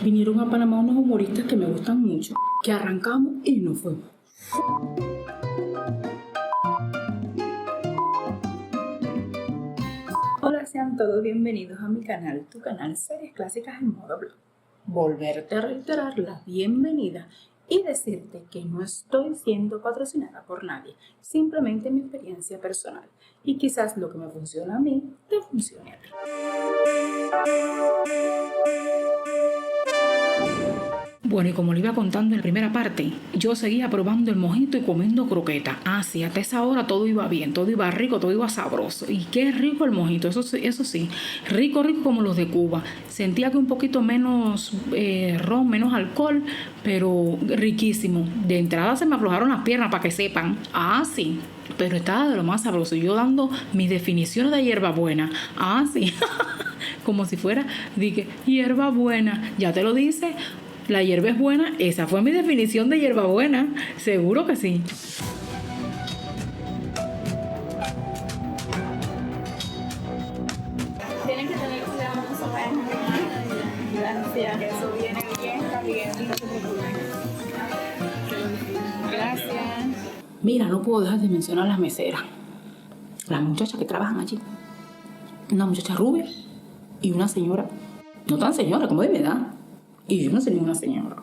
Vinieron a Panamá unos humoristas que me gustan mucho, que arrancamos y nos fuimos. Hola, sean todos bienvenidos a mi canal, tu canal Series Clásicas en Modo Blog. Volverte a reiterar la bienvenida y decirte que no estoy siendo patrocinada por nadie, simplemente mi experiencia personal. Y quizás lo que me funciona a mí, te funcione a ti. Bueno, y como le iba contando en la primera parte, yo seguía probando el mojito y comiendo croquetas. Sí, hasta esa hora todo iba bien, todo iba rico, todo iba sabroso. Y qué rico el mojito, eso sí, rico como los de Cuba. Sentía que un poquito menos ron, menos alcohol, pero riquísimo. De entrada se me aflojaron las piernas para que sepan. Sí, pero estaba de lo más sabroso. Yo dando mis definiciones de hierbabuena. Sí, como si fuera, dije, hierbabuena, ya te lo dice. La hierba es buena, esa fue mi definición de hierbabuena, seguro que sí. Tienen que tener cuidado con su gracias, eso viene bien caliente, no se preocupen. Gracias. Mira, no puedo dejar de mencionar a las meseras, las muchachas que trabajan allí. Una muchacha rubia y una señora, no tan señora como de mi edad. Y yo no soy ninguna señora.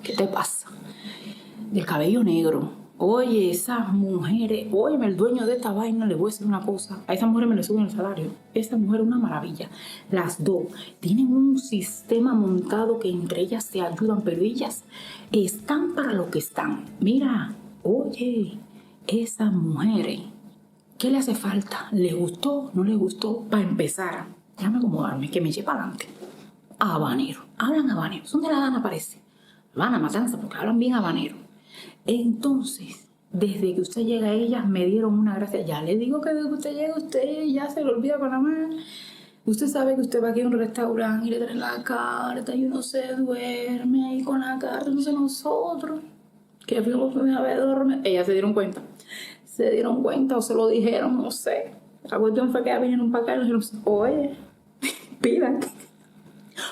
¿Qué te pasa? Del cabello negro. Oye, esas mujeres, óyeme, el dueño de esta vaina, le voy a decir una cosa. A esas mujeres me le suben el salario. Esa mujer es una maravilla. Las dos tienen un sistema montado que entre ellas se ayudan, pero ellas están para lo que están. Mira, oye, esas mujeres, ¿qué le hace falta? ¿Les gustó? ¿No les gustó? Para empezar, déjame acomodarme, que me eche para adelante. Habanero, hablan habanero, son de la gana parece, van a matanza porque hablan bien habanero. Entonces, desde que usted llega a ellas me dieron una gracia, ya le digo que desde que usted llega usted ya se le olvida Panamá. Usted sabe que usted va aquí a un restaurante y le traen la carta y uno se duerme ahí con la carta. Entonces nosotros que fuimos a ver dormir, ellas se dieron cuenta o se lo dijeron, no sé. La cuestión fue que ya vinieron para acá y nos dijeron, oye, pidan.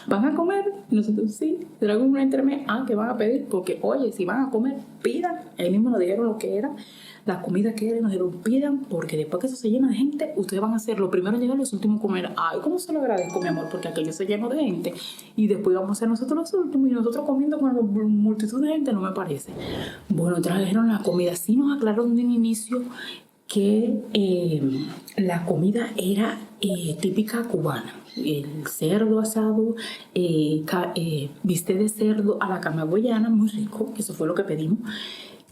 ¿Van a comer? Nosotros sí. ¿Será como una intermedia? Que van a pedir. Porque, oye, si van a comer, pidan. Ahí mismo nos dijeron lo que era, la comida que era. Nos dijeron, pidan, porque después que eso se llena de gente, ustedes van a ser los primeros en llegar y los últimos en comer. ¿Cómo se lo agradezco, mi amor? Porque aquello se llenó de gente. Y después vamos a ser nosotros los últimos. Y nosotros comiendo con la multitud de gente, no me parece. Bueno, trajeron la comida. Sí nos aclararon de un inicio que la comida era típica cubana. El cerdo asado, bistec de cerdo a la camagüeyana, muy rico, que eso fue lo que pedimos.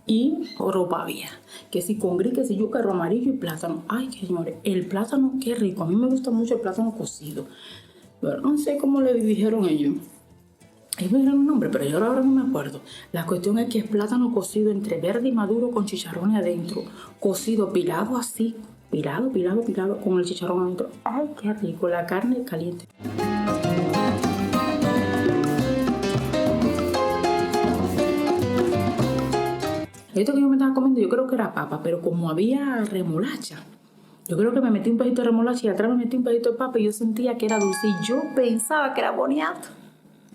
Y ropa vieja, que si con gris, que si yuca, arroz amarillo y plátano. Que señores, el plátano, qué rico. A mí me gusta mucho el plátano cocido. Pero no sé cómo le dijeron ellos. Ellos me dieron un nombre, pero yo ahora no me acuerdo. La cuestión es que es plátano cocido entre verde y maduro con chicharrones adentro. Cocido, pilado así. Pilado con el chicharrón adentro. Qué rico, la carne caliente. Esto que yo me estaba comiendo, yo creo que era papa, pero como había remolacha, yo creo que me metí un pedito de remolacha y atrás me metí un pedito de papa y yo sentía que era dulce y yo pensaba que era boniato.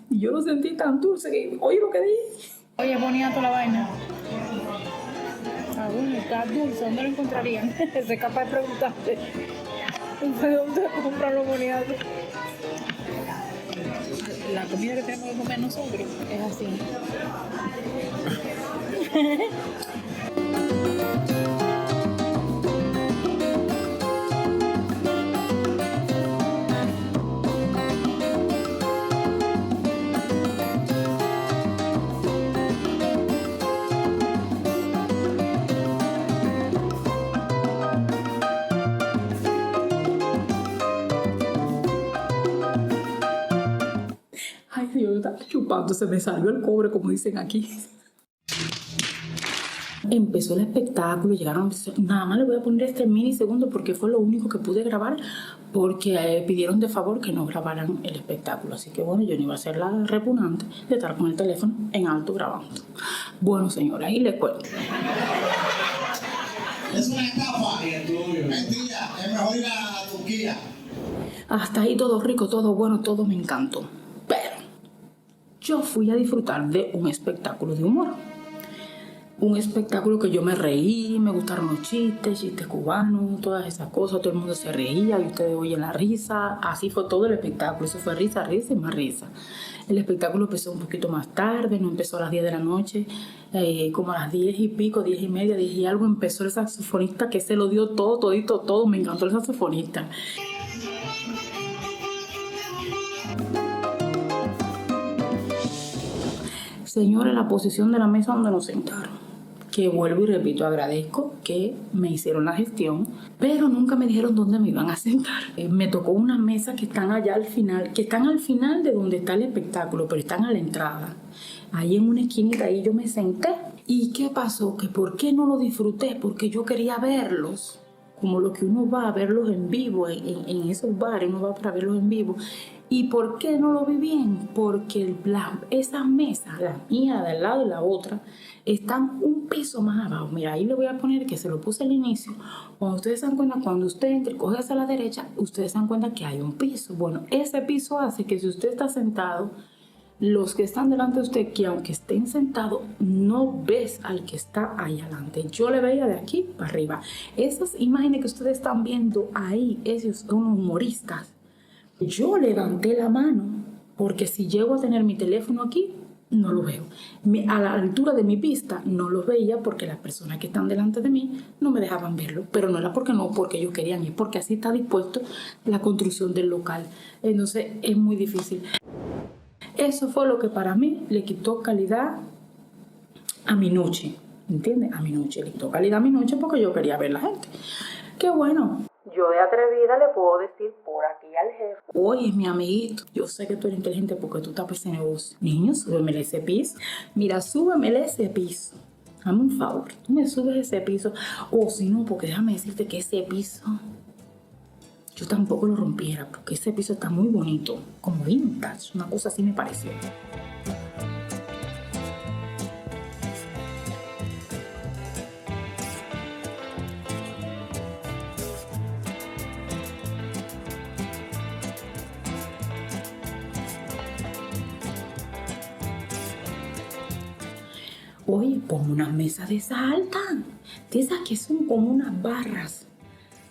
Y yo lo sentí tan dulce que, oye lo que dije. Oye, boniato la vaina. Bueno, está dulce, ¿dónde lo encontrarían? Soy capaz de preguntarte. ¿Dónde comprar los boniatos? La comida que tenemos que comer nosotros es así. Yo estaba chupando, se me salió el cobre, como dicen aquí. Empezó el espectáculo, llegaron, nada más le voy a poner este minisegundo porque fue lo único que pude grabar, porque pidieron de favor que no grabaran el espectáculo. Así que bueno, yo no iba a ser la repugnante de estar con el teléfono en alto grabando. Bueno, señora, ahí les cuento. Es una estafa. Mentira, es mejor ir a Turquía. Hasta ahí todo rico, todo bueno, todo me encantó. Pero yo fui a disfrutar de un espectáculo de humor. Un espectáculo que yo me reí, me gustaron los chistes cubanos, todas esas cosas, todo el mundo se reía y ustedes oyen la risa. Así fue todo el espectáculo, eso fue risa, risa y más risa. El espectáculo empezó un poquito más tarde, no empezó a las 10 de la noche, como a las 10 y pico, 10 y media, 10 y algo, empezó el saxofonista que se lo dio todo, todito, todo, me encantó el saxofonista. Señora, la posición de la mesa donde nos sentaron, que vuelvo y repito, agradezco que me hicieron la gestión, pero nunca me dijeron dónde me iban a sentar. Me tocó una mesa que están allá al final, que están al final de donde está el espectáculo, pero están a la entrada. Ahí en una esquinita, ahí yo me senté. ¿Y qué pasó? Que ¿por qué no lo disfruté? Porque yo quería verlos, como lo que uno va a verlos en vivo, en esos bares, uno va para verlos en vivo. ¿Y por qué no lo vi bien? Porque esas mesas, la mía de al lado y la otra, están un piso más abajo. Mira, ahí le voy a poner que se lo puse al inicio. Cuando ustedes se dan cuenta, cuando usted entra y coge hacia la derecha, ustedes se dan cuenta que hay un piso. Bueno, ese piso hace que si usted está sentado, los que están delante de usted, que aunque estén sentados, no ves al que está ahí adelante. Yo le veía de aquí para arriba. Esas imágenes que ustedes están viendo ahí, esos son humoristas. Yo levanté la mano porque si llego a tener mi teléfono aquí, no lo veo. A la altura de mi pista no lo veía porque las personas que están delante de mí no me dejaban verlo. Pero no era porque ellos querían, es porque así está dispuesto la construcción del local. Entonces es muy difícil. Eso fue lo que para mí le quitó calidad a mi noche. ¿Entiendes? A mi noche. Le quitó calidad a mi noche porque yo quería ver a la gente. Qué bueno. Yo de atrevida le puedo decir por aquí al jefe: oye, mi amiguito, yo sé que tú eres inteligente porque tú tapas ese negocio. Niño, súbemele ese piso. Mira, súbemele ese piso. Hazme un favor, tú me subes ese piso. O si no, porque déjame decirte que ese piso yo tampoco lo rompiera, porque ese piso está muy bonito, como vintage, una cosa así me pareció. Oye, pon unas mesas de esas altas, de esas que son como unas barras,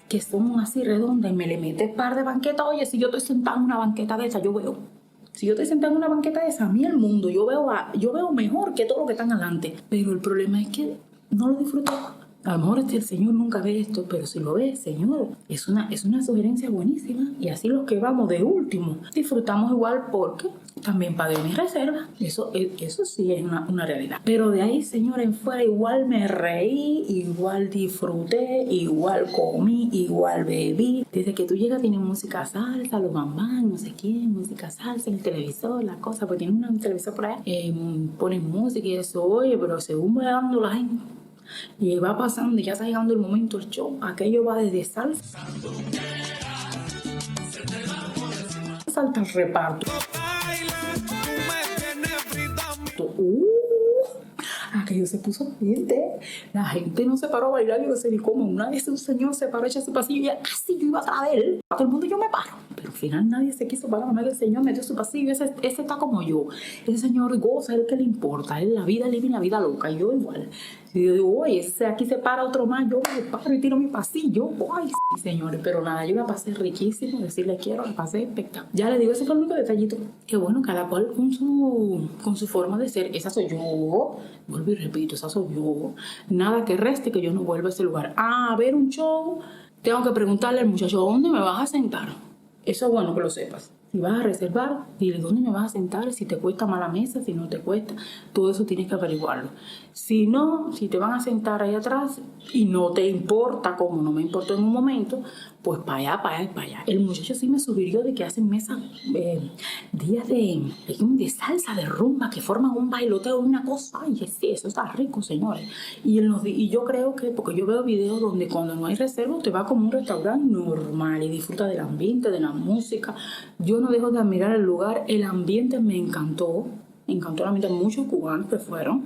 que son así redondas, y me le metes par de banquetas. Oye, si yo estoy sentada en una banqueta de esa, yo veo. Si yo estoy sentada en una banqueta de esa, a mí el mundo, yo veo mejor que todo lo que están adelante. Pero el problema es que no lo disfruto. A lo mejor el Señor nunca ve esto, pero si lo ve, Señor, es una sugerencia buenísima. Y así los que vamos de último, disfrutamos igual porque también pagué mis reservas. Eso sí es una realidad. Pero de ahí, Señor, en fuera igual me reí, igual disfruté, igual comí, igual bebí. Desde que tú llegas tienen música salsa, los bambán, no sé quién, música salsa, el televisor, la cosa, porque tienen un televisor por allá. Ponen música y eso, oye, pero según va dando la gente. Y va pasando y ya está llegando el momento del show. Aquello va desde salsa al reparto. Aquello se puso gente. La gente no se paró a bailar, yo no sé ni cómo. Una vez un señor se paró, echa su pasillo y casi yo iba atrás de él. Todo el mundo yo me paro. Pero al final nadie se quiso parar. El señor metió su pasillo. Ese está como yo. Ese señor goza, es el que le importa. Él la vida libre y la vida loca. Y yo igual. Y yo digo, oye, aquí se para otro más. Yo me paro y tiro mi pasillo. Ay, sí, señores. Pero nada, yo la pasé riquísimo. Decirle quiero, la pasé espectacular. Ya le digo, ese fue el único detallito. Que bueno, cada cual con su forma de ser. Esa soy yo. Vuelvo y repito, esa soy yo. Nada que reste que yo no vuelva a ese lugar. A ver un show, tengo que preguntarle al muchacho, ¿dónde me vas a sentar? Eso es bueno que lo sepas. Si vas a reservar, dile dónde me vas a sentar, si te cuesta más la mesa, si no te cuesta, todo eso tienes que averiguarlo. Si no, si te van a sentar ahí atrás y no te importa, como no me importó en un momento, pues para allá, para allá, para allá. El muchacho sí me sugirió de que hacen mesas, días de salsa, de rumba, que forman un bailoteo, una cosa. Ay, sí, eso está rico, señores. Y yo creo que, porque yo veo videos donde cuando no hay reserva, te va como un restaurante normal y disfruta del ambiente, de la música. Yo no dejo de admirar el lugar, el ambiente me encantó el ambiente, muchos cubanos que fueron.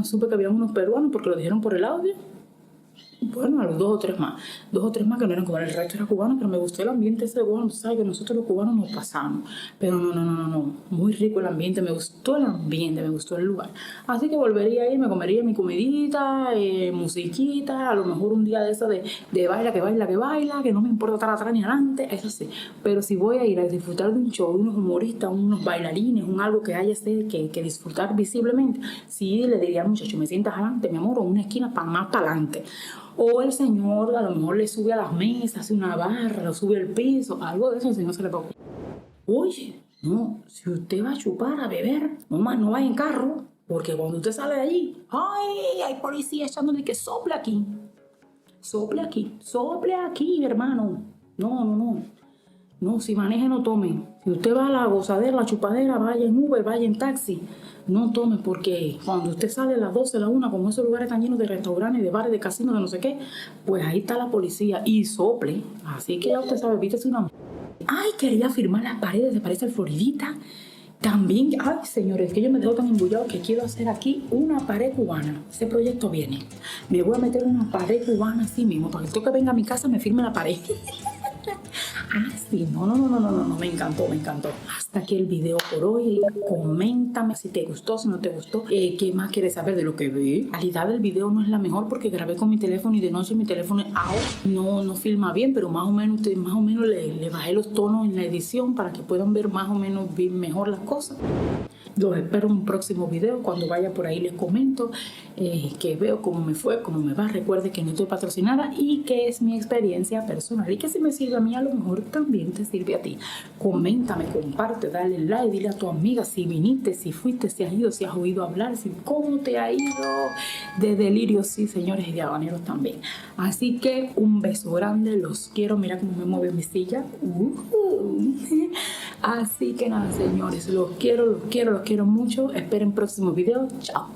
Supe que había unos peruanos porque lo dijeron por el audio. Bueno, a los 2 o 3 más que no eran cubanos, el resto era cubano, pero me gustó el ambiente ese de cubano, sabes que nosotros los cubanos nos pasamos, pero no, muy rico el ambiente, me gustó el ambiente, me gustó el lugar, así que volvería a ir, me comería mi comidita, musiquita, a lo mejor un día de eso de baila, que no me importa estar atrás ni adelante, eso sí, pero si voy a ir a disfrutar de un show, de unos humoristas, unos bailarines, algo que haya que disfrutar visiblemente, sí le diría al muchacho, me sientas adelante, mi amor, o una esquina más para adelante. O el señor a lo mejor le sube a las mesas, hace una barra, lo sube al piso, algo de eso el señor se le toca. Oye, no, si usted va a chupar, a beber, no vaya en carro, porque cuando usted sale de allí, hay policía echándole que sople aquí, hermano. No, si maneje no tome. Si usted va a la gozadera, la chupadera, vaya en Uber, vaya en taxi, no tome, porque cuando usted sale a las 12, a la 1, como esos lugares están llenos de restaurantes, de bares, de casinos, de no sé qué, pues ahí está la policía y sople. Así que ya usted sabe, vítese una... Ay, quería firmar las paredes, se parece al Floridita. También, ay, señores, que yo me dejo tan embullado que quiero hacer aquí una pared cubana. Ese proyecto viene. Me voy a meter una pared cubana así mismo, para que el que venga a mi casa me firme la pared. Ah, sí, no, me encantó. Hasta aquí el video por hoy. Coméntame si te gustó, si no te gustó. ¿Qué más quieres saber de lo que vi? La calidad del video no es la mejor porque grabé con mi teléfono y de noche mi teléfono es out. No filma bien, pero más o menos le bajé los tonos en la edición para que puedan ver más o menos mejor las cosas. Los espero en un próximo video. Cuando vaya por ahí les comento que veo cómo me fue, cómo me va. Recuerde que no estoy patrocinada y que es mi experiencia personal y que si me sirve a mí, a lo mejor también te sirve a ti. Coméntame, comparte, dale like, dile a tu amiga si viniste, si fuiste, si has ido, si has oído hablar, si cómo te ha ido de delirios, sí, señores, y de habaneros también. Así que un beso grande, los quiero. Mira cómo me mueve mi silla. Así que nada, señores, los quiero mucho. Esperen próximo video. Chao.